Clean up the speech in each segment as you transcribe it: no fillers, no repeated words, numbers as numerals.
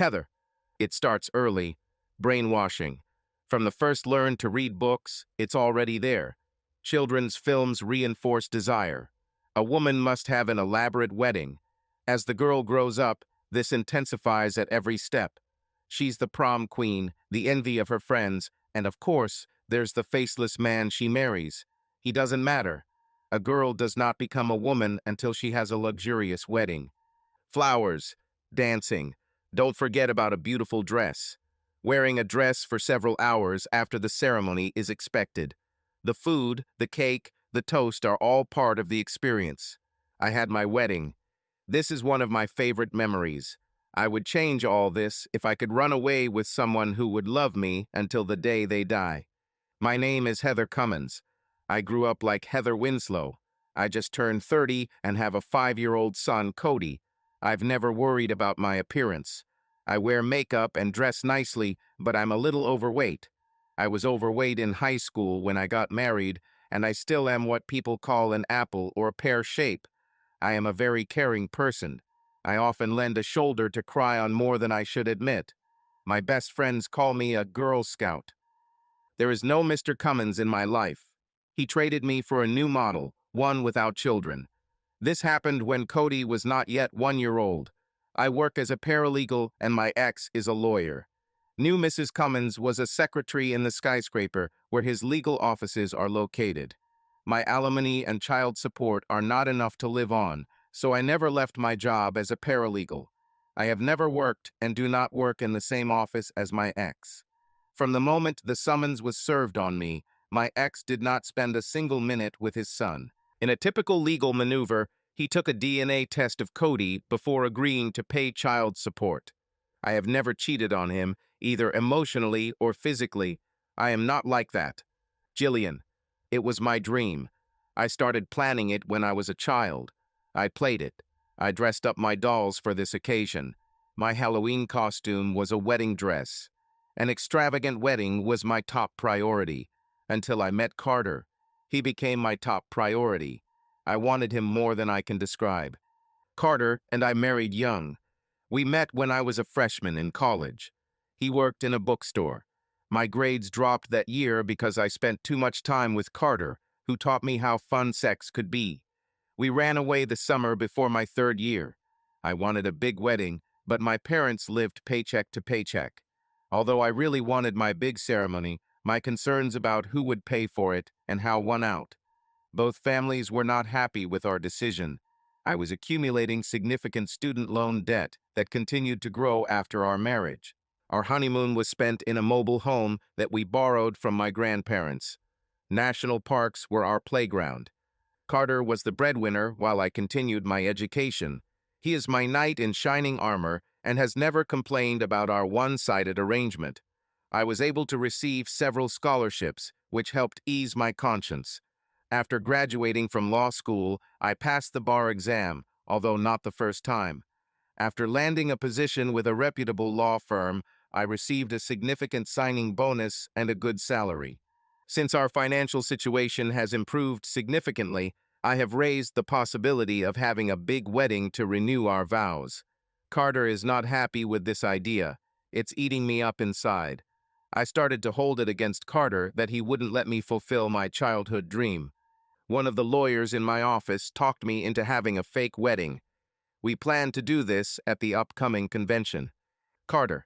Heather, it starts early. Brainwashing. From the first learn to read books, it's already there. Children's films reinforce desire. A woman must have an elaborate wedding. As the girl grows up, this intensifies at every step. She's the prom queen, the envy of her friends, and of course, there's the faceless man she marries. He doesn't matter. A girl does not become a woman until she has a luxurious wedding. Flowers, dancing. Don't forget about a beautiful dress. Wearing a dress for several hours after the ceremony is expected. The food, the cake, the toast are all part of the experience. I had my wedding. This is one of my favorite memories. I would change all this if I could run away with someone who would love me until the day they die. My name is Heather Cummins. I grew up like Heather Winslow. I just turned 30 and have a 5-year-old son, Cody. I've never worried about my appearance. I wear makeup and dress nicely, but I'm a little overweight. I was overweight in high school when I got married, and I still am what people call an apple or pear shape. I am a very caring person. I often lend a shoulder to cry on more than I should admit. My best friends call me a Girl Scout. There is no Mr. Cummins in my life. He traded me for a new model, one without children. This happened when Cody was not yet 1 year old. I work as a paralegal and my ex is a lawyer. New Mrs. Cummins was a secretary in the skyscraper where his legal offices are located. My alimony and child support are not enough to live on, so I never left my job as a paralegal. I have never worked and do not work in the same office as my ex. From the moment the summons was served on me, my ex did not spend a single minute with his son. In a typical legal maneuver, he took a DNA test of Cody before agreeing to pay child support. I have never cheated on him, either emotionally or physically. I am not like that. Jillian. It was my dream. I started planning it when I was a child. I played it. I dressed up my dolls for this occasion. My Halloween costume was a wedding dress. An extravagant wedding was my top priority, until I met Carter. He became my top priority. I wanted him more than I can describe. Carter and I married young. We met when I was a freshman in college. He worked in a bookstore. My grades dropped that year because I spent too much time with Carter, who taught me how fun sex could be. We ran away the summer before my 3rd year. I wanted a big wedding, but my parents lived paycheck to paycheck. Although I really wanted my big ceremony, my concerns about who would pay for it and how won out. Both families were not happy with our decision. I was accumulating significant student loan debt that continued to grow after our marriage. Our honeymoon was spent in a mobile home that we borrowed from my grandparents. National parks were our playground. Carter was the breadwinner while I continued my education. He is my knight in shining armor and has never complained about our one-sided arrangement. I was able to receive several scholarships, which helped ease my conscience. After graduating from law school, I passed the bar exam, although not the first time. After landing a position with a reputable law firm, I received a significant signing bonus and a good salary. Since our financial situation has improved significantly, I have raised the possibility of having a big wedding to renew our vows. Carter is not happy with this idea. It's eating me up inside. I started to hold it against Carter that he wouldn't let me fulfill my childhood dream. One of the lawyers in my office talked me into having a fake wedding. We planned to do this at the upcoming convention. Carter.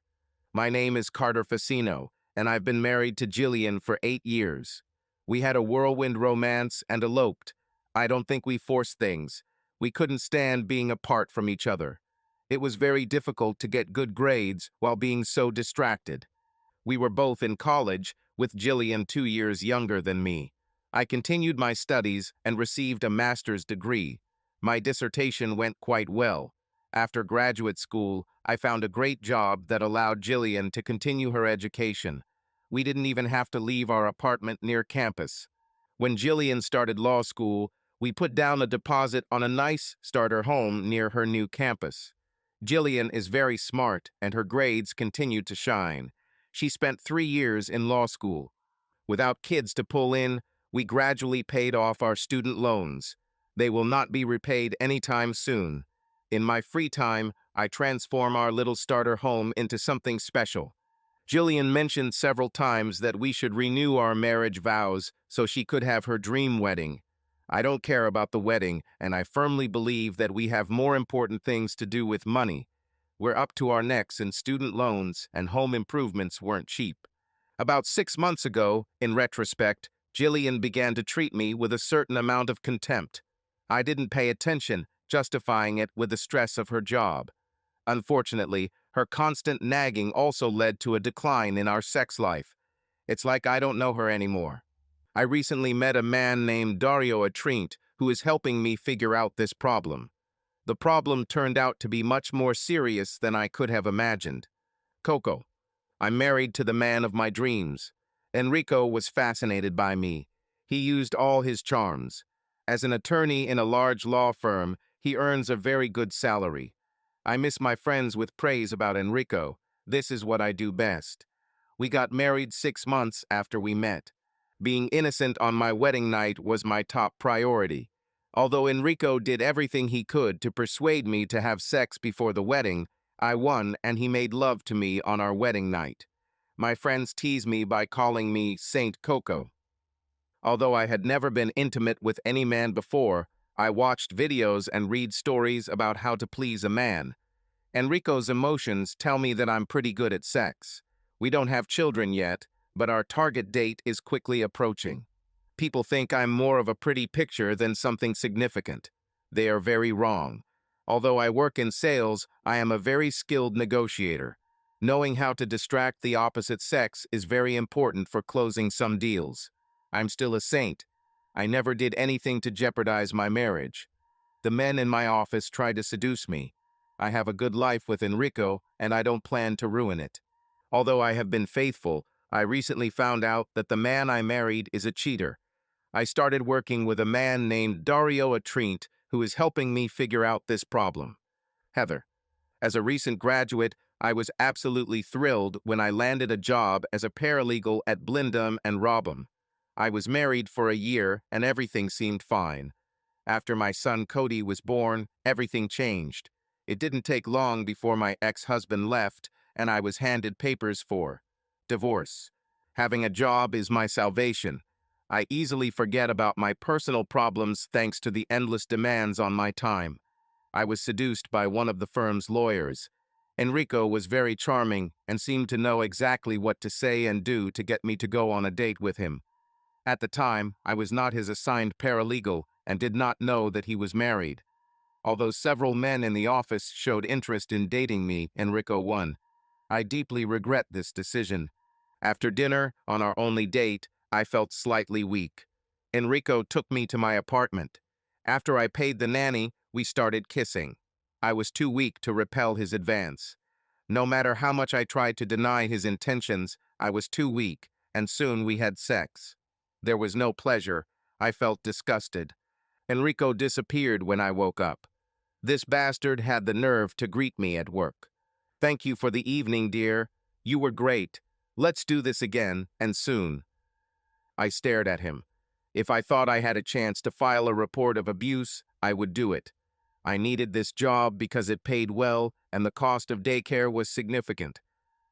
My name is Carter Facino, and I've been married to Jillian for 8 years. We had a whirlwind romance and eloped. I don't think we forced things. We couldn't stand being apart from each other. It was very difficult to get good grades while being so distracted. We were both in college, with Jillian 2 years younger than me. I continued my studies and received a master's degree. My dissertation went quite well. After graduate school, I found a great job that allowed Jillian to continue her education. We didn't even have to leave our apartment near campus. When Jillian started law school, we put down a deposit on a nice starter home near her new campus. Jillian is very smart, and her grades continued to shine. She spent 3 years in law school. Without kids to pull in, we gradually paid off our student loans. They will not be repaid anytime soon. In my free time, I transform our little starter home into something special. Jillian mentioned several times that we should renew our marriage vows so she could have her dream wedding. I don't care about the wedding, and I firmly believe that we have more important things to do with money. We're up to our necks in student loans, and home improvements weren't cheap. About 6 months ago, in retrospect, Jillian began to treat me with a certain amount of contempt. I didn't pay attention, justifying it with the stress of her job. Unfortunately, her constant nagging also led to a decline in our sex life. It's like I don't know her anymore. I recently met a man named Dario Atrint who is helping me figure out this problem. The problem turned out to be much more serious than I could have imagined. Coco. I'm married to the man of my dreams. Enrico was fascinated by me. He used all his charms. As an attorney in a large law firm, he earns a very good salary. I miss my friends with praise about Enrico. This is what I do best. We got married 6 months after we met. Being innocent on my wedding night was my top priority. Although Enrico did everything he could to persuade me to have sex before the wedding, I won and he made love to me on our wedding night. My friends tease me by calling me Saint Coco. Although I had never been intimate with any man before, I watched videos and read stories about how to please a man. Enrico's emotions tell me that I'm pretty good at sex. We don't have children yet, but our target date is quickly approaching. People think I'm more of a pretty picture than something significant. They are very wrong. Although I work in sales, I am a very skilled negotiator. Knowing how to distract the opposite sex is very important for closing some deals. I'm still a saint. I never did anything to jeopardize my marriage. The men in my office try to seduce me. I have a good life with Enrico, and I don't plan to ruin it. Although I have been faithful, I recently found out that the man I married is a cheater. I started working with a man named Dario Atrint, who is helping me figure out this problem. Heather. As a recent graduate, I was absolutely thrilled when I landed a job as a paralegal at Blindum and Robham. I was married for a year and everything seemed fine. After my son Cody was born, everything changed. It didn't take long before my ex-husband left and I was handed papers for divorce. Having a job is my salvation. I easily forget about my personal problems thanks to the endless demands on my time. I was seduced by one of the firm's lawyers. Enrico was very charming and seemed to know exactly what to say and do to get me to go on a date with him. At the time, I was not his assigned paralegal and did not know that he was married. Although several men in the office showed interest in dating me, Enrico won. I deeply regret this decision. After dinner, on our only date, I felt slightly weak. Enrico took me to my apartment. After I paid the nanny, we started kissing. I was too weak to repel his advance. No matter how much I tried to deny his intentions, I was too weak, and soon we had sex. There was no pleasure. I felt disgusted. Enrico disappeared when I woke up. This bastard had the nerve to greet me at work. "Thank you for the evening, dear. You were great. Let's do this again, and soon." I stared at him. If I thought I had a chance to file a report of abuse, I would do it. I needed this job because it paid well and the cost of daycare was significant.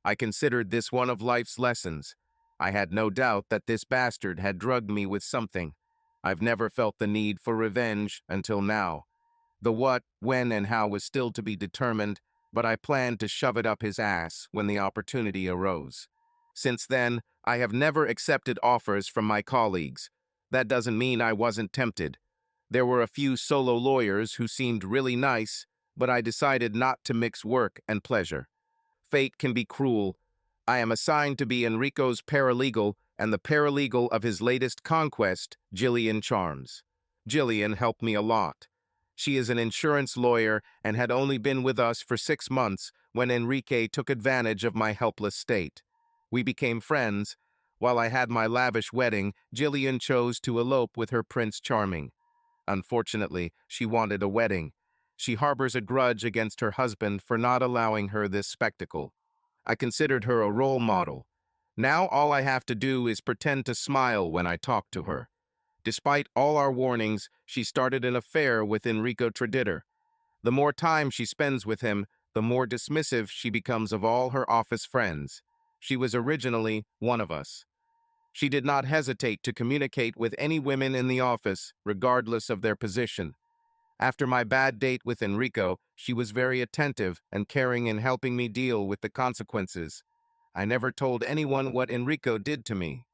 I considered this one of life's lessons. I had no doubt that this bastard had drugged me with something. I've never felt the need for revenge until now. The what, when, and how was still to be determined, but I planned to shove it up his ass when the opportunity arose. Since then, I have never accepted offers from my colleagues. That doesn't mean I wasn't tempted. There were a few solo lawyers who seemed really nice, but I decided not to mix work and pleasure. Fate can be cruel. I am assigned to be Enrico's paralegal and the paralegal of his latest conquest, Jillian Charms. Jillian helped me a lot. She is an insurance lawyer and had only been with us for 6 months when Enrique took advantage of my helpless state. We became friends. While I had my lavish wedding, Jillian chose to elope with her Prince Charming. Unfortunately, she wanted a wedding. She harbors a grudge against her husband for not allowing her this spectacle. I considered her a role model. Now all I have to do is pretend to smile when I talk to her. Despite all our warnings, she started an affair with Enrico Traditor. The more time she spends with him, the more dismissive she becomes of all her office friends. She was originally one of us. She did not hesitate to communicate with any women in the office, regardless of their position. After my bad date with Enrico, she was very attentive and caring in helping me deal with the consequences. I never told anyone what Enrico did to me.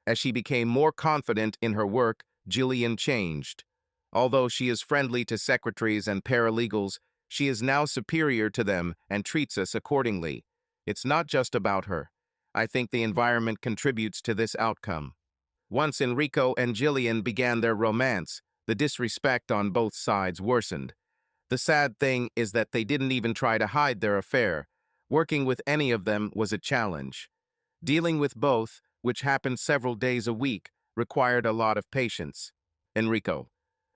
As she became more confident in her work, Jillian changed. Although she is friendly to secretaries and paralegals, she is now superior to them and treats us accordingly. It's not just about her. I think the environment contributes to this outcome. Once Enrico and Jillian began their romance, the disrespect on both sides worsened. The sad thing is that they didn't even try to hide their affair. Working with any of them was a challenge. Dealing with both, which happened several days a week, required a lot of patience. Enrico: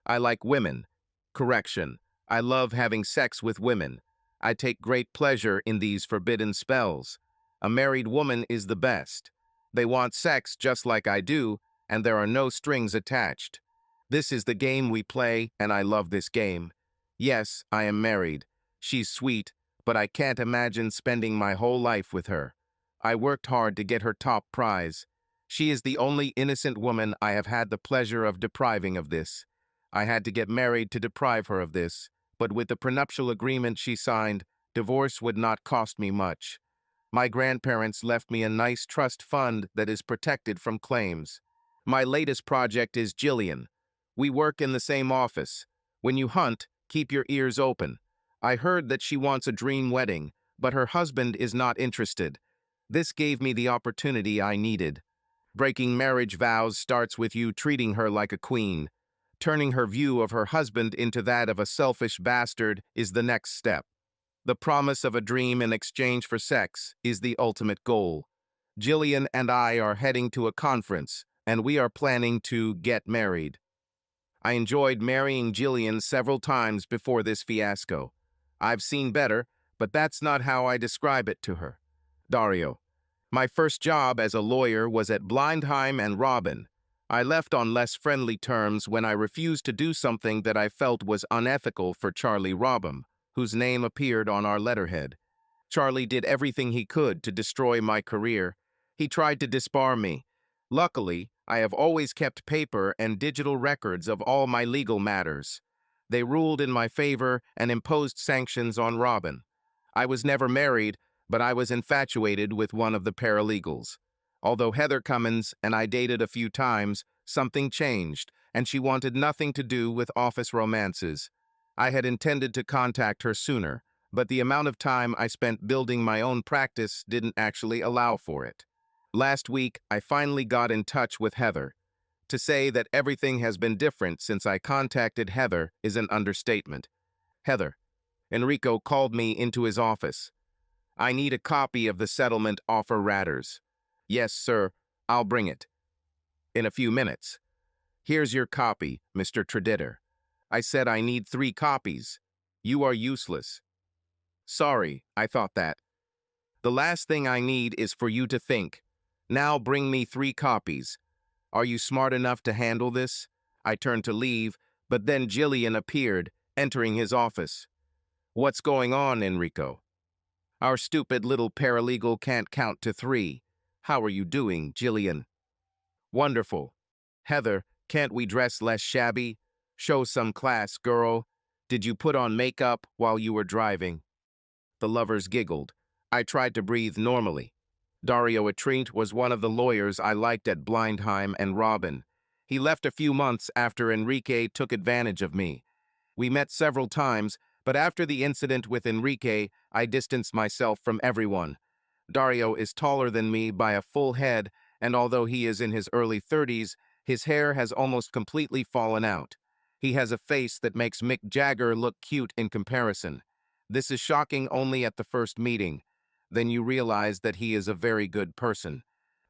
I like women. Correction: I love having sex with women. I take great pleasure in these forbidden spells. A married woman is the best. They want sex just like I do, and there are no strings attached. This is the game we play, and I love this game. Yes, I am married. She's sweet, but I can't imagine spending my whole life with her. I worked hard to get her top prize. She is the only innocent woman I have had the pleasure of depriving of this. I had to get married to deprive her of this, but with the prenuptial agreement she signed, divorce would not cost me much. My grandparents left me a nice trust fund that is protected from claims. My latest project is Jillian. We work in the same office. When you hunt, keep your ears open. I heard that she wants a dream wedding, but her husband is not interested. This gave me the opportunity I needed. Breaking marriage vows starts with you treating her like a queen. Turning her view of her husband into that of a selfish bastard is the next step. The promise of a dream in exchange for sex is the ultimate goal. Jillian and I are heading to a conference, and we are planning to get married. I enjoyed marrying Jillian several times before this fiasco. I've seen better, but that's not how I describe it to her. Dario: My first job as a lawyer was at Blindheim and Robin. I left on less friendly terms when I refused to do something that I felt was unethical for Charlie Robham, whose name appeared on our letterhead. Charlie did everything he could to destroy my career. He tried to disbar me. Luckily, I have always kept paper and digital records of all my legal matters. They ruled in my favor and imposed sanctions on Robin. I was never married, but I was infatuated with one of the paralegals. Although Heather Cummins and I dated a few times, something changed, and she wanted nothing to do with office romances. I had intended to contact her sooner, but the amount of time I spent building my own practice didn't actually allow for it. Last week, I finally got in touch with Heather. To say that everything has been different since I contacted Heather is an understatement. Heather: Enrico called me into his office. I need a copy of the settlement offer ratters. Yes, sir, I'll bring it. In a few minutes. Here's your copy, Mr. Traditor. I said I need 3 copies. You are useless. Sorry, I thought that. The last thing I need is for you to think. Now bring me 3 copies. Are you smart enough to handle this? I turned to leave, but then Jillian appeared, entering his office. What's going on, Enrico? Our stupid little paralegal can't count to 3. How are you doing, Jillian? Wonderful. Heather, can't we dress less shabby? Show some class, girl. Did you put on makeup while you were driving? The lovers giggled. I tried to breathe normally. Dario Atrint was one of the lawyers I liked at Blindheim and Robin. He left a few months after Enrique took advantage of me. We met several times, but after the incident with Enrique, I distanced myself from everyone. Dario is taller than me by a full head, and although he is in his early 30s, his hair has almost completely fallen out. He has a face that makes Mick Jagger look cute in comparison. This is shocking only at the first meeting. Then you realize that he is a very good person.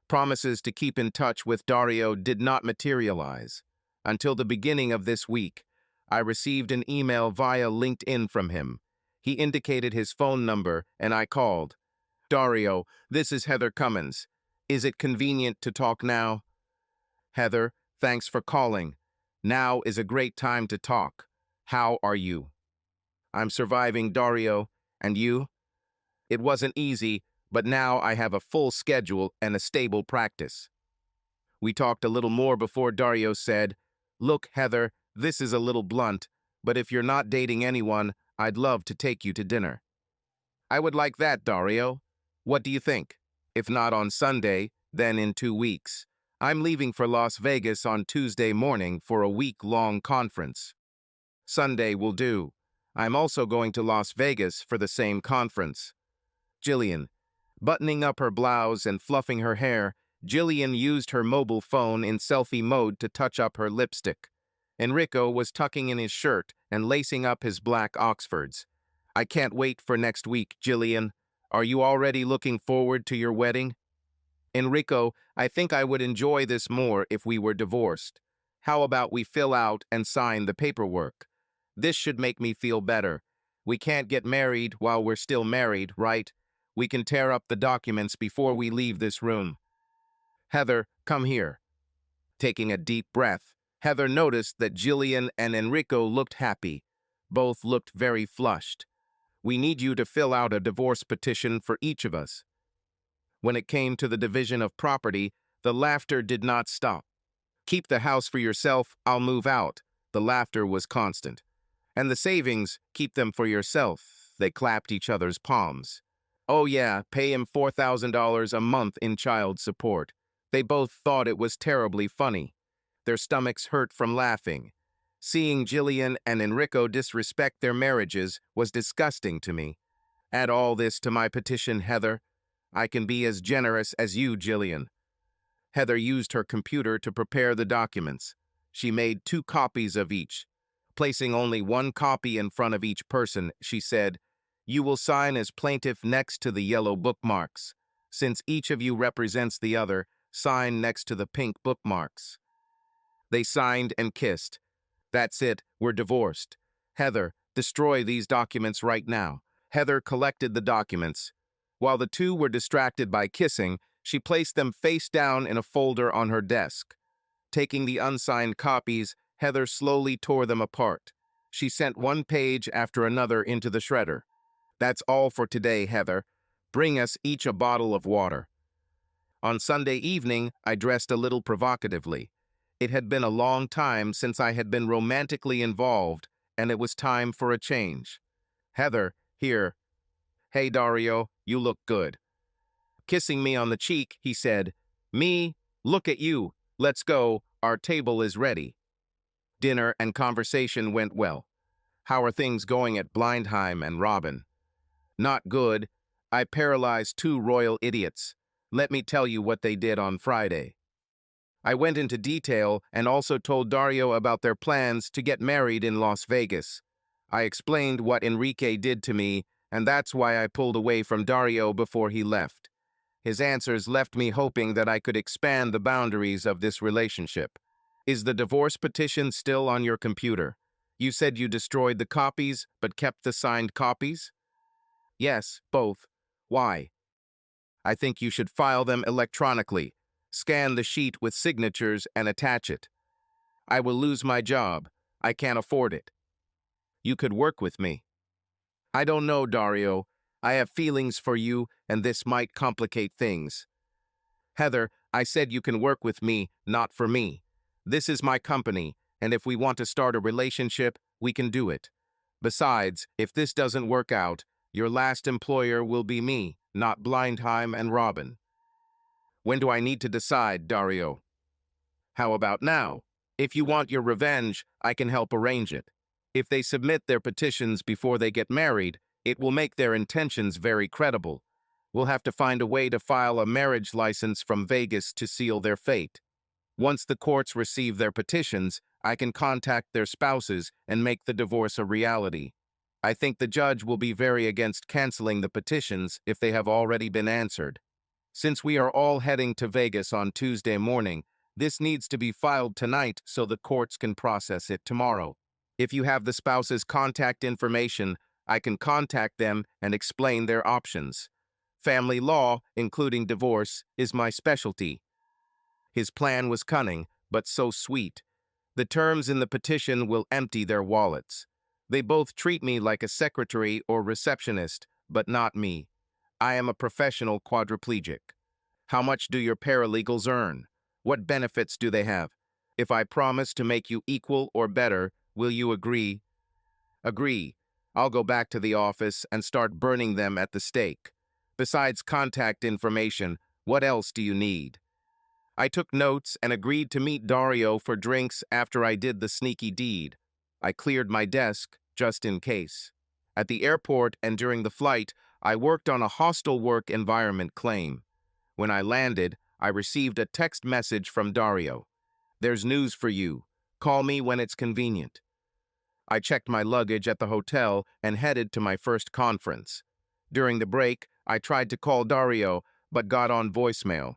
Promises to keep in touch with Dario did not materialize. Until the beginning of this week, I received an email via LinkedIn from him. He indicated his phone number, and I called. Dario, this is Heather Cummins. Is it convenient to talk now? Heather, thanks for calling. Now is a great time to talk. How are you? I'm surviving, Dario. And you? It wasn't easy, but now I have a full schedule and a stable practice. We talked a little more before Dario said, "Look, Heather, this is a little blunt, but if you're not dating anyone, I'd love to take you to dinner." I would like that, Dario. What do you think? If not on Sunday, then in 2 weeks. I'm leaving for Las Vegas on Tuesday morning for a week-long conference. Sunday will do. I'm also going to Las Vegas for the same conference. Jillian. Buttoning up her blouse and fluffing her hair, Jillian used her mobile phone in selfie mode to touch up her lipstick. Enrico was tucking in his shirt and lacing up his black Oxfords. I can't wait for next week, Jillian. Are you already looking forward to your wedding? Enrico, I think I would enjoy this more if we were divorced. How about we fill out and sign the paperwork? This should make me feel better. We can't get married while we're still married, right? We can tear up the documents before we leave this room. Heather, come here. Taking a deep breath, Heather noticed that Jillian and Enrico looked happy. Both looked very flushed. We need you to fill out a divorce petition for each of us. When it came to the division of property, the laughter did not stop. Keep the house for yourself, I'll move out. The laughter was constant. And the savings, keep them for yourself. They clapped each other's palms. Oh yeah, pay him $4,000 a month in child support. They both thought it was terribly funny. Their stomachs hurt from laughing. Seeing Jillian and Enrico disrespect their marriages was disgusting to me. Add all this to my petition, Heather. I can be as generous as you, Jillian. Heather used her computer to prepare the documents. She made 2 copies of each. Placing only 1 copy in front of each person, she said, "You will sign as plaintiff next to the yellow bookmarks. Since each of you represents the other, sign next to the pink bookmarks." They signed and kissed. That's it, we're divorced. Heather, destroy these documents right now. Heather collected the documents. While the two were distracted by kissing, she placed them face down in a folder on her desk. Taking the unsigned copies, Heather slowly tore them apart. She sent one page after another into the shredder. That's all for today, Heather. Bring us each a bottle of water. On Sunday evening, I dressed a little provocatively. It had been a long time since I had been romantically involved, and it was time for a change. Heather, here. Hey, Dario, you look good. Kissing me on the cheek, he said, "Me? Look at you. Let's go. Our table is ready." Dinner and conversation went well. How are things going at Blindheim and Robin? Not good. I paralyzed 2 royal idiots. Let me tell you what they did on Friday. I went into detail and also told Dario about their plans to get married in Las Vegas. I explained what Enrique did to me, and that's why I pulled away from Dario before he left. His answers left me hoping that I could expand the boundaries of this relationship. Is the divorce petition still on your computer? You said you destroyed the copies, but kept the signed copies? Yes, both. Why? I think you should file them electronically. Scan the sheet with signatures and attach it. I will lose my job. I can't afford it. You could work with me. I don't know, Dario. I have feelings for you, and this might complicate things. Heather, I said you can work with me, not for me. This is my company, and if we want to start a relationship, we can do it. Besides, if this doesn't work out, your last employer will be me, not Blindheim and Robin. When do I need to decide, Dario? How about now? If you want your revenge, I can help arrange it. If they submit their petitions before they get married, it will make their intentions very credible. We'll have to find a way to file a marriage license from Vegas to seal their fate. Once the courts receive their petitions, I can contact their spouses and make the divorce a reality. I think the judge will be very against canceling the petitions if they have already been answered. Since we are all heading to Vegas on Tuesday morning, this needs to be filed tonight so the courts can process it tomorrow. If you have the spouse's contact information, I can contact them and explain their options. Family law, including divorce, is my specialty. His plan was cunning, but so sweet. The terms in the petition will empty their wallets. They both treat me like a secretary or receptionist, but not me. I am a professional quadriplegic. How much do your paralegals earn? What benefits do they have? If I promise to make you equal or better, will you agree? Agree. I'll go back to the office and start burning them at the stake. Besides contact information, what else do you need? I took notes and agreed to meet Dario for drinks after I did the sneaky deed. I cleared my desk, just in case. At the airport and during the flight, I worked on a hostile work environment claim. When I landed, I received a text message from Dario. "There's news for you. Call me when it's convenient." I checked my luggage at the hotel and headed to my first conference. During the break, I tried to call Dario, but got on voicemail.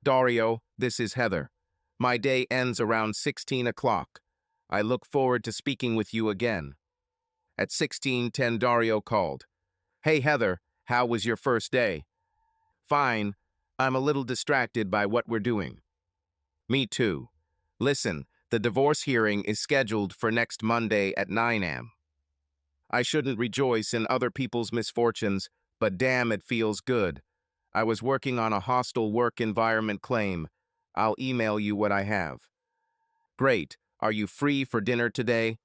"Dario, this is Heather. My day ends around 16 o'clock. I look forward to speaking with you again." At 16:10, Dario called. "Hey, Heather, how was your first day?" "Fine. I'm a little distracted by what we're doing." "Me too. Listen, the divorce hearing is scheduled for next Monday at 9 a.m. I shouldn't rejoice in other people's misfortunes, but damn, it feels good. I was working on a hostile work environment claim. I'll email you what I have." "Great. Are you free for dinner today?"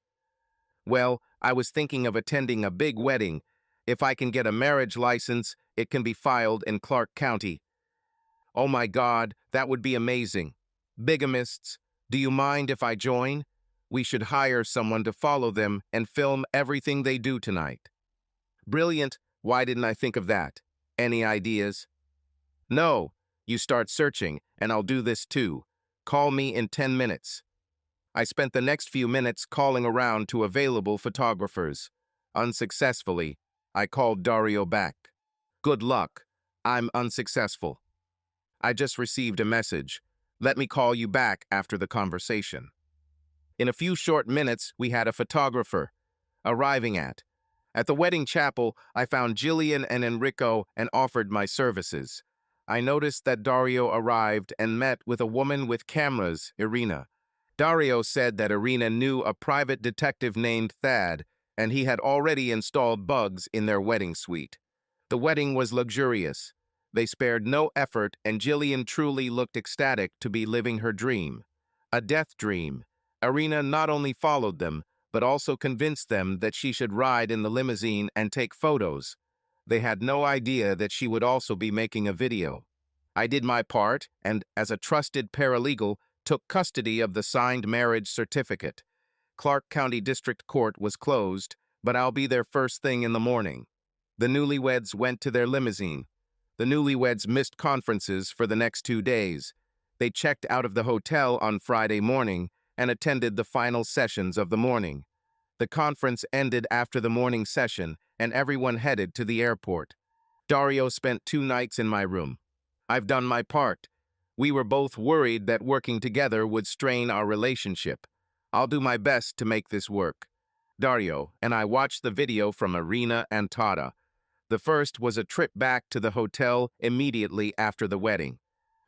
"Well, I was thinking of attending a big wedding. If I can get a marriage license, it can be filed in Clark County." "Oh my God, that would be amazing. Bigamists, do you mind if I join? We should hire someone to follow them and film everything they do tonight." "Brilliant. Why didn't I think of that? Any ideas?" "No. You start searching, and I'll do this too. Call me in 10 minutes. I spent the next few minutes calling around to available photographers. Unsuccessfully, I called Dario back. "Good luck. I'm unsuccessful. I just received a message. Let me call you back after the conversation." In a few short minutes, we had a photographer. Arriving at the wedding chapel, I found Jillian and Enrico and offered my services. I noticed that Dario arrived and met with a woman with cameras, Irina. Dario said that Irina knew a private detective named Thad, and he had already installed bugs in their wedding suite. The wedding was luxurious. They spared no effort, and Jillian truly looked ecstatic to be living her dream. A death dream. Irina not only followed them, but also convinced them that she should ride in the limousine and take photos. They had no idea that she would also be making a video. I did my part, and, as a trusted paralegal, took custody of the signed marriage certificate. Clark County District Court was closed, but I'll be there first thing in the morning. The newlyweds went to their limousine. The newlyweds missed conferences for the next 2 days. They checked out of the hotel on Friday morning and attended the final sessions of the morning. The conference ended after the morning session, and everyone headed to the airport. Dario spent 2 nights in my room. I've done my part. We were both worried that working together would strain our relationship. I'll do my best to make this work. Dario and I watched the video from Irina and Tata. The first was a trip back to the hotel immediately after the wedding.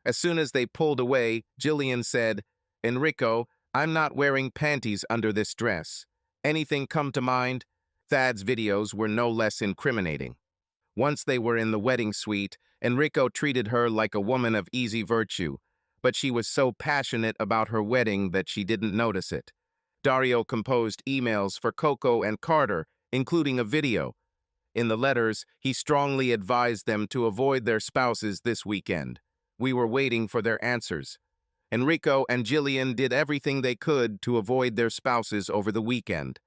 As soon as they pulled away, Jillian said, "Enrico, I'm not wearing panties under this dress. Anything come to mind?" Thad's videos were no less incriminating. Once they were in the wedding suite, Enrico treated her like a woman of easy virtue, but she was so passionate about her wedding that she didn't notice it. Dario composed emails for Coco and Carter, including a video. In the letters, he strongly advised them to avoid their spouses this weekend. We were waiting for their answers. Enrico and Jillian did everything they could to avoid their spouses over the weekend.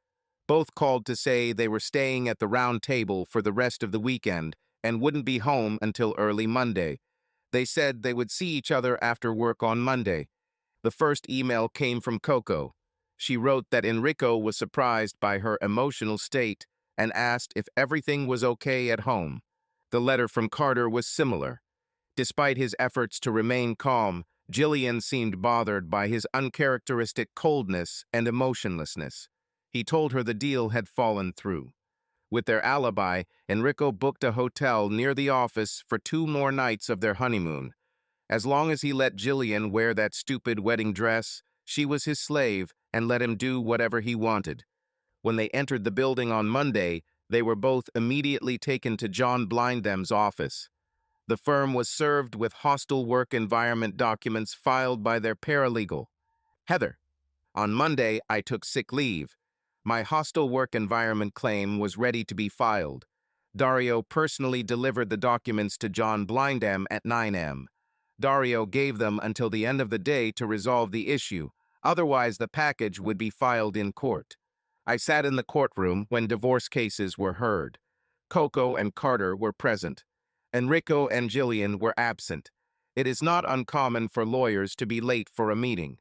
Both called to say they were staying at the round table for the rest of the weekend and wouldn't be home until early Monday. They said they would see each other after work on Monday. The first email came from Coco. She wrote that Enrico was surprised by her emotional state and asked if everything was okay at home. The letter from Carter was similar. Despite his efforts to remain calm, Jillian seemed bothered by his uncharacteristic coldness and emotionlessness. He told her the deal had fallen through. With their alibi, Enrico booked a hotel near the office for 2 more nights of their honeymoon. As long as he let Jillian wear that stupid wedding dress, she was his slave and let him do whatever he wanted. When they entered the building on Monday, they were both immediately taken to John Blindem's office. The firm was served with hostile work environment documents filed by their paralegal. Heather, on Monday, I took sick leave. My hostile work environment claim was ready to be filed. Dario personally delivered the documents to John Blindem at 9 a.m. Dario gave them until the end of the day to resolve the issue. Otherwise, the package would be filed in court. I sat in the courtroom when divorce cases were heard. Coco and Carter were present. Enrico and Jillian were absent. It is not uncommon for lawyers to be late for a meeting.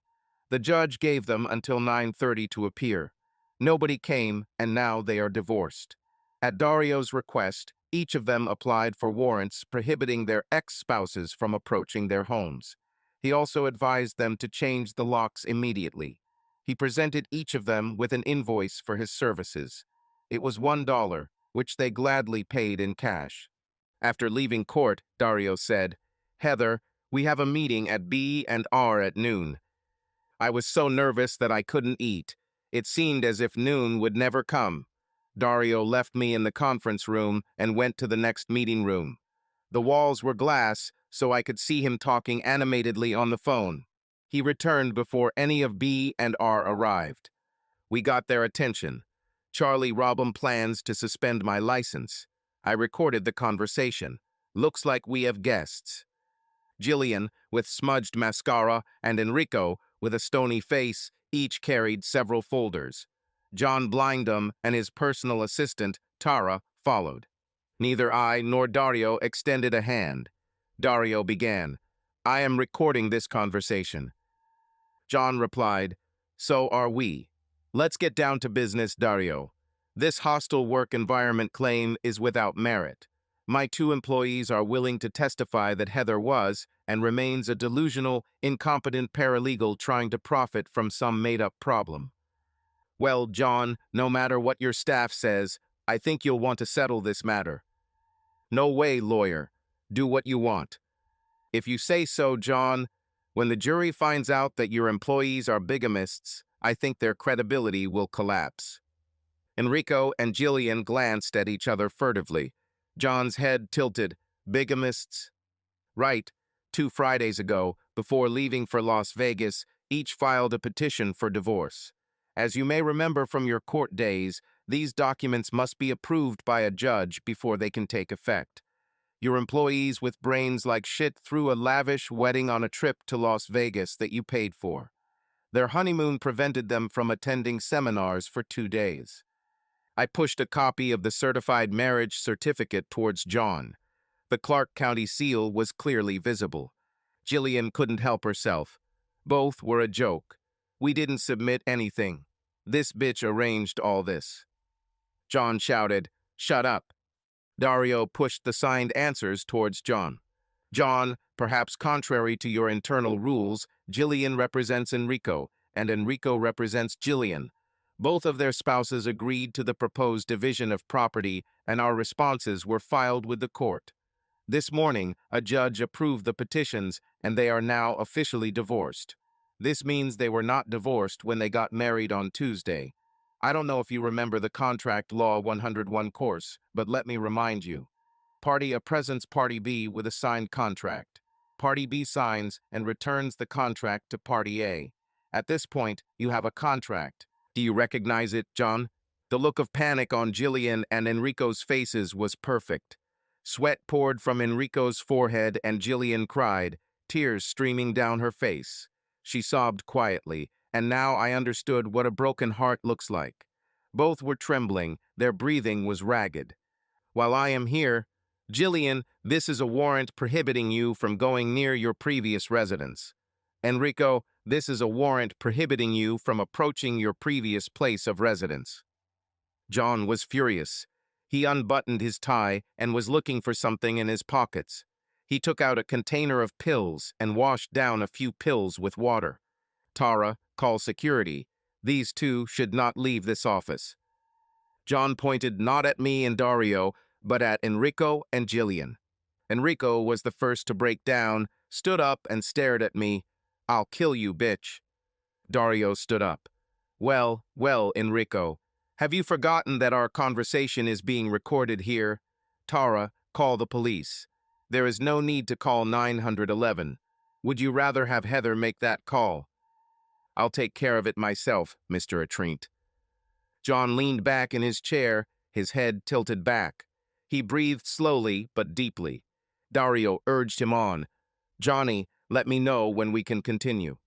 The judge gave them until 9:30 to appear. Nobody came, and now they are divorced. At Dario's request, each of them applied for warrants prohibiting their ex-spouses from approaching their homes. He also advised them to change the locks immediately. He presented each of them with an invoice for his services. It was $1, which they gladly paid in cash. After leaving court, Dario said, "Heather, we have a meeting at B&R at noon. I was so nervous that I couldn't eat. It seemed as if noon would never come." Dario left me in the conference room and went to the next meeting room. The walls were glass, so I could see him talking animatedly on the phone. He returned before any of B&R arrived. We got their attention. Charlie Robham plans to suspend my license. I recorded the conversation. Looks like we have guests. Jillian, with smudged mascara, and Enrico, with a stony face, each carried several folders. John Blindem and his personal assistant, Tara, followed. Neither I nor Dario extended a hand. Dario began, "I am recording this conversation." John replied, "So are we. Let's get down to business, Dario. This hostile work environment claim is without merit. My two employees are willing to testify that Heather was and remains a delusional, incompetent paralegal trying to profit from some made-up problem." "Well, John, no matter what your staff says, I think you'll want to settle this matter." "No way, lawyer. Do what you want." "If you say so, John, when the jury finds out that your employees are bigamists, I think their credibility will collapse." Enrico and Jillian glanced at each other furtively. John's head tilted. "Bigamists?" "Right. 2 Fridays ago, before leaving for Las Vegas, each filed a petition for divorce. As you may remember from your court days, these documents must be approved by a judge before they can take effect. Your employees with brains like shit threw a lavish wedding on a trip to Las Vegas that you paid for. Their honeymoon prevented them from attending seminars for 2 days. I pushed a copy of the certified marriage certificate towards John. The Clark County seal was clearly visible. Jillian couldn't help herself. Both were a joke. We didn't submit anything. This bitch arranged all this. John shouted, "Shut up." Dario pushed the signed answers towards John. "John, perhaps contrary to your internal rules, Jillian represents Enrico, and Enrico represents Jillian. Both of their spouses agreed to the proposed division of property, and our responses were filed with the court. This morning, a judge approved the petitions, and they are now officially divorced. This means they were not divorced when they got married on Tuesday. I don't know if you remember the Contract Law 101 course, but let me remind you. Party A presents Party B with a signed contract. Party B signs and returns the contract to Party A. At this point, you have a contract. Do you recognize it, John?" The look of panic on Jillian and Enrico's faces was perfect. Sweat poured from Enrico's forehead and Jillian cried, tears streaming down her face. She sobbed quietly, and now I understood what a broken heart looks like. Both were trembling, their breathing was ragged. "While I am here, Jillian, this is a warrant prohibiting you from going near your previous residence. Enrico, this is a warrant prohibiting you from approaching your previous place of residence." John was furious. He unbuttoned his tie and was looking for something in his pockets. He took out a container of pills and washed down a few pills with water. "Tara, call security. These two should not leave this office." John pointed not at me and Dario, but at Enrico and Jillian. Enrico was the first to break down, stood up and stared at me. "I'll kill you, bitch." Dario stood up. Well, Enrico. Have you forgotten that our conversation is being recorded here? Tara, call the police. There is no need to call 911. Would you rather have Heather make that call? I'll take care of it myself, Mr. Atreent. John leaned back in his chair, his head tilted back. He breathed slowly but deeply. Dario urged him on. Johnny, let me know when we can continue.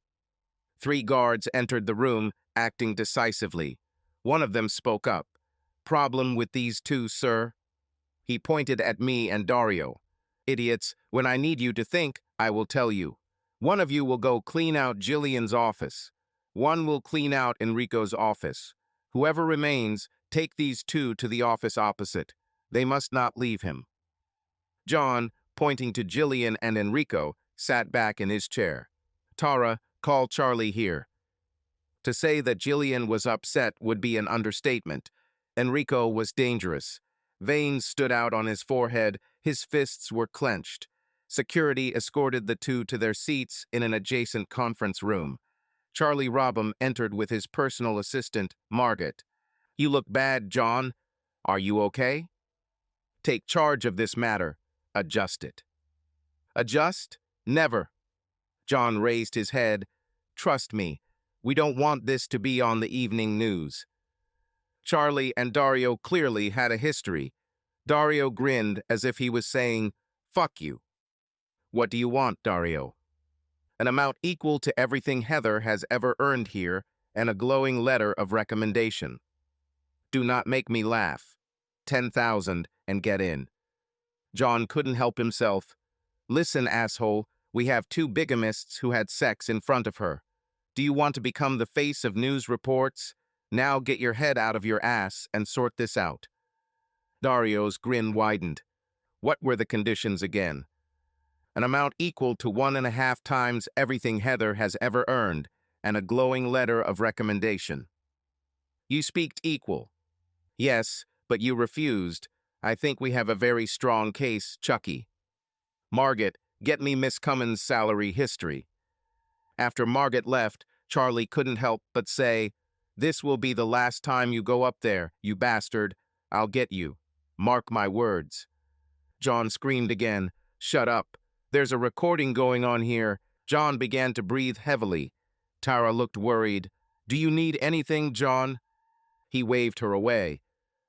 3 guards entered the room, acting decisively. One of them spoke up. Problem with these 2, sir? He pointed at me and Dario. Idiots, when I need you to think, I will tell you. One of you will go clean out Jillian's office. One will clean out Enrico's office. Whoever remains, take these 2 to the office opposite. They must not leave him. John, pointing to Jillian and Enrico, sat back in his chair. Tara, call Charlie here. To say that Jillian was upset would be an understatement. Enrico was dangerous. Veins stood out on his forehead, his fists were clenched. Security escorted the 2 to their seats in an adjacent conference room. Charlie Robham entered with his personal assistant, Margaret. You look bad, John. Are you okay? Take charge of this matter. Adjust it. Adjust? Never. John raised his head. Trust me, we don't want this to be on the evening news. Charlie and Dario clearly had a history. Dario grinned as if he was saying, fuck you. What do you want, Dario? An amount equal to everything Heather has ever earned here and a glowing letter of recommendation. Do not make me laugh. 10,000 and get in. John couldn't help himself. Listen, asshole, we have 2 bigamists who had sex in front of her. Do you want to become the face of news reports? Now get your head out of your ass and sort this out. Dario's grin widened. What were the conditions again? An amount equal to 1.5 times everything Heather has ever earned, and a glowing letter of recommendation. You speaked equal. Yes, but you refused. I think we have a very strong case, Chucky. Margaret, get me Miss Cummins' salary history. After Margaret left, Charlie couldn't help but say, this will be the last time you go up there, you bastard. I'll get you. Mark my words. John screamed again, shut up. There's a recording going on here. John began to breathe heavily. Tara looked worried. Do you need anything, John? He waved her away.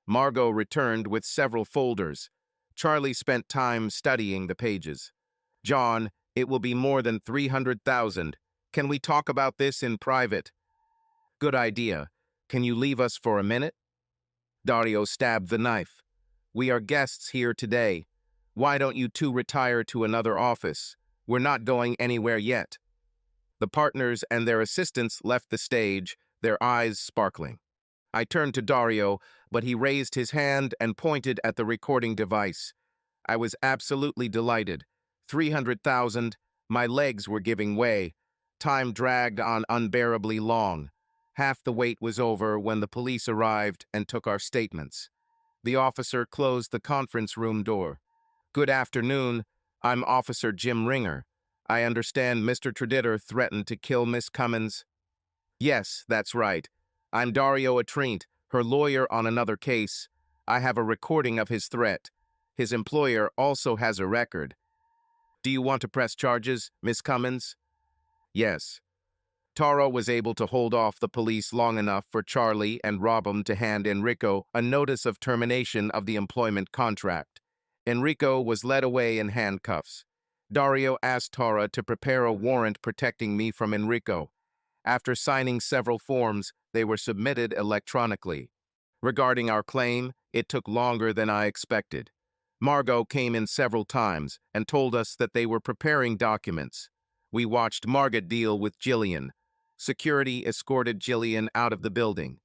Margot returned with several folders. Charlie spent time studying the pages. John, it will be more than 300,000. Can we talk about this in private? Good idea. Can you leave us for a minute? Dario stabbed the knife. We are guests here today. Why don't you 2 retire to another office? We're not going anywhere yet. The partners and their assistants left the stage, their eyes sparkling. I turned to Dario, but he raised his hand and pointed at the recording device. I was absolutely delighted. 300,000. My legs were giving way. Time dragged on unbearably long. Half the wait was over when the police arrived and took our statements. The officer closed the conference room door. Good afternoon. I'm Officer Jim Ringer. I understand Mr. Traditter threatened to kill Miss Cummins. Yes, that's right. I'm Dario Atreent, her lawyer on another case. I have a recording of his threat. His employer also has a record. Do you want to press charges, Miss Cummins? Yes. Tara was able to hold off the police long enough for Charlie and Robham to hand Enrico a notice of termination of the employment contract. Enrico was led away in handcuffs. Dario asked Tara to prepare a warrant protecting me from Enrico. After signing several forms, they were submitted electronically. Regarding our claim, it took longer than I expected. Margot came in several times and told us that they were preparing documents. We watched Margaret deal with Jillian. Security escorted Jillian out of the building.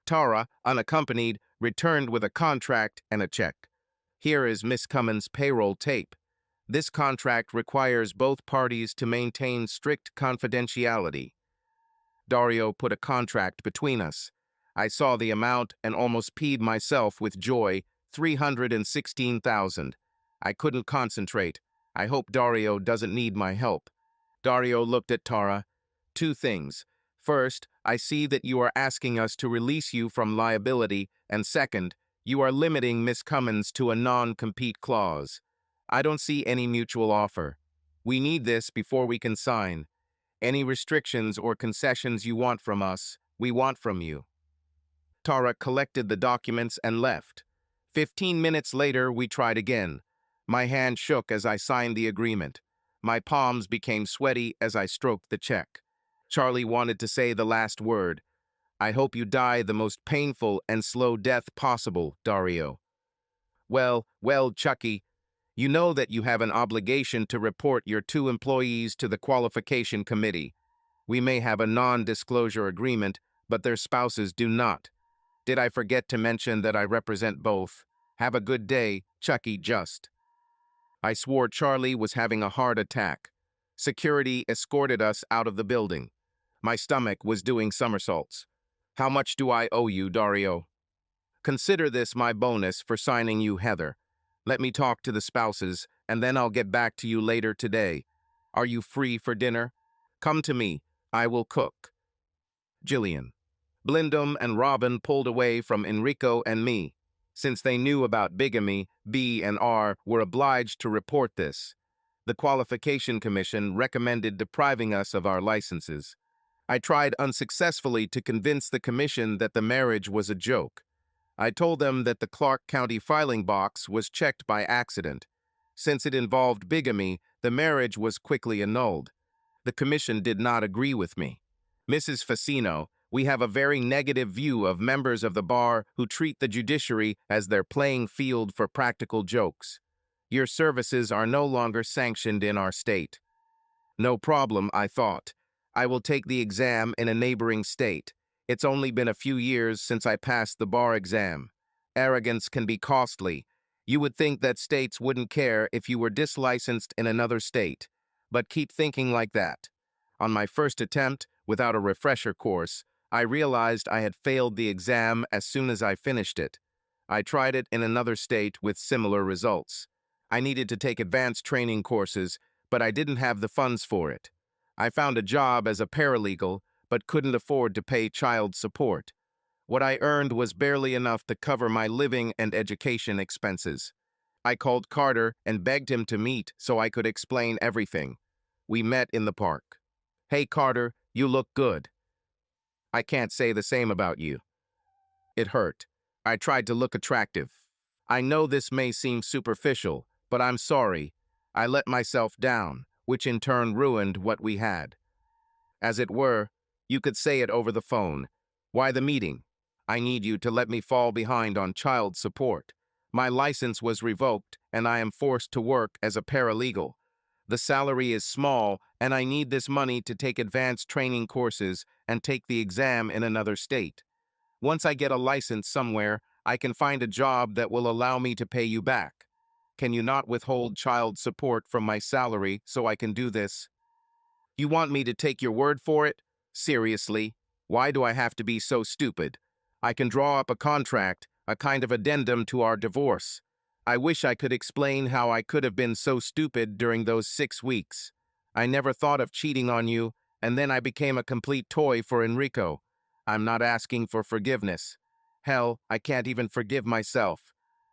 Tara, unaccompanied, returned with a contract and a check. Here is Miss Cummins' payroll tape. This contract requires both parties to maintain strict confidentiality. Dario put a contract between us. I saw the amount and almost peed myself with joy, 316,000. I couldn't concentrate. I hope Dario doesn't need my help. Dario looked at Tara. 2 things. First, I see that you are asking us to release you from liability, and second, you are limiting Miss Cummins to a non-compete clause. I don't see any mutual offer. We need this before we can sign. Any restrictions or concessions you want from us, we want from you. Tara collected the documents and left. 15 minutes later, we tried again. My hand shook as I signed the agreement. My palms became sweaty as I stroked the check. Charlie wanted to say the last word. I hope you die the most painful and slow death possible, Dario. Well, Chucky, you know that you have an obligation to report your 2 employees to the qualification committee. We may have a non-disclosure agreement, but their spouses do not. Did I forget to mention that I represent both? Have a good day, Chucky Just. I swore Charlie was having a heart attack. Security escorted us out of the building. My stomach was doing somersaults. How much do I owe you, Dario? Consider this my bonus for signing you, Heather. Let me talk to the spouses, and then I'll get back to you later today. Are you free for dinner? Come to me. I will cook. Jillian. Blindum and Robin pulled away from Enrico and me. Since they knew about bigamy, B and R were obliged to report this. The Qualification Commission recommended depriving us of our licenses. I tried unsuccessfully to convince the commission that the marriage was a joke. I told them that the Clark County filing box was checked by accident. Since it involved bigamy, the marriage was quickly annulled. The commission did not agree with me. Mrs. Facino, we have a very negative view of members of the bar who treat the judiciary as their playing field for practical jokes. Your services are no longer sanctioned in our state. No problem, I thought. I will take the exam in a neighboring state. It's only been a few years since I passed the bar exam. Arrogance can be costly. You would think that states wouldn't care if you were dislicensed in another state. But keep thinking like that. On my first attempt, without a refresher course, I realized I had failed the exam as soon as I finished it. I tried it in another state with similar results. I needed to take advanced training courses, but I didn't have the funds for it. I found a job as a paralegal, but couldn't afford to pay child support. What I earned was barely enough to cover my living and education expenses. I called Carter and begged him to meet so I could explain everything. We met in the park. Hey, Carter, you look good. I can't say the same about you. It hurt. I tried to look attractive. I know this may seem superficial, but I'm sorry. I let myself down, which in turn ruined what we had. As it were, you could say it over the phone. Why the meeting? I need you to let me fall behind on child support. My license was revoked, and I am forced to work as a paralegal. The salary is small, and I need this money to take advanced training courses and take the exam in another state. Once I get a license somewhere, I can find a job that will allow me to pay you back. Can you not withhold child support from my salary so I can do this? You want me to take your word for it? Seriously? Why do I have to be so stupid? I can draw up a contract, a kind of addendum to our divorce. I wish I could explain how I could have been so stupid during those 6 weeks. I never thought of cheating on you, and then I became a complete toy for Enrico. I'm not asking for forgiveness. Hell, I can't even forgive myself.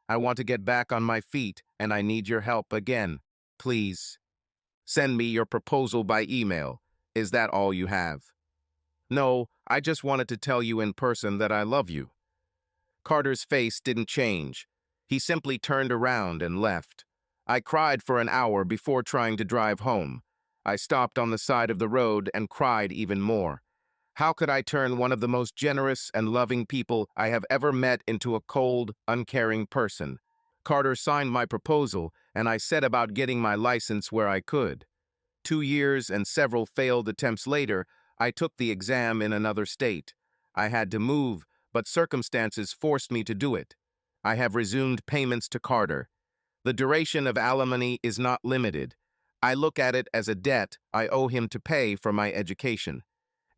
I want to get back on my feet, and I need your help again. Please. Send me your proposal by email. Is that all you have? No, I just wanted to tell you in person that I love you. Carter's face didn't change. He simply turned around and left. I cried for an hour before trying to drive home. I stopped on the side of the road and cried even more. How could I turn one of the most generous and loving people I have ever met into a cold, uncaring person? Carter signed my proposal, and I set about getting my license where I could. 2 years and several failed attempts later, I took the exam in another state. I had to move, but circumstances forced me to do it. I have resumed payments to Carter. The duration of alimony is not limited. I look at it as a debt I owe him to pay for my education.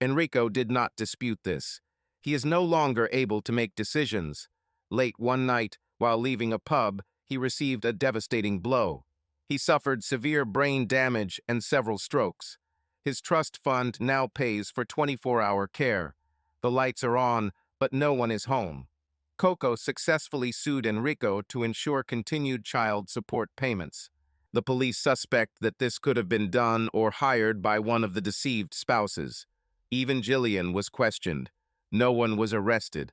Enrico did not dispute this. He is no longer able to make decisions. Late one night, while leaving a pub, he received a devastating blow. He suffered severe brain damage and several strokes. His trust fund now pays for 24-hour care. The lights are on, but no one is home. Coco successfully sued Enrico to ensure continued child support payments. The police suspect that this could have been done or hired by one of the deceived spouses. Even Jillian was questioned. No one was arrested.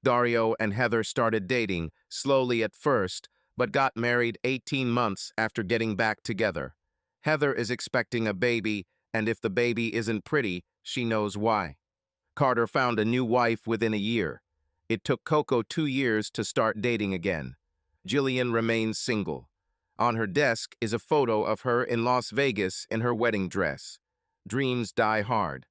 Dario and Heather started dating, slowly at first, but got married 18 months after getting back together. Heather is expecting a baby, and if the baby isn't pretty, she knows why. Carter found a new wife within a year. It took Coco 2 years to start dating again. Jillian remains single. On her desk is a photo of her in Las Vegas in her wedding dress. Dreams die hard.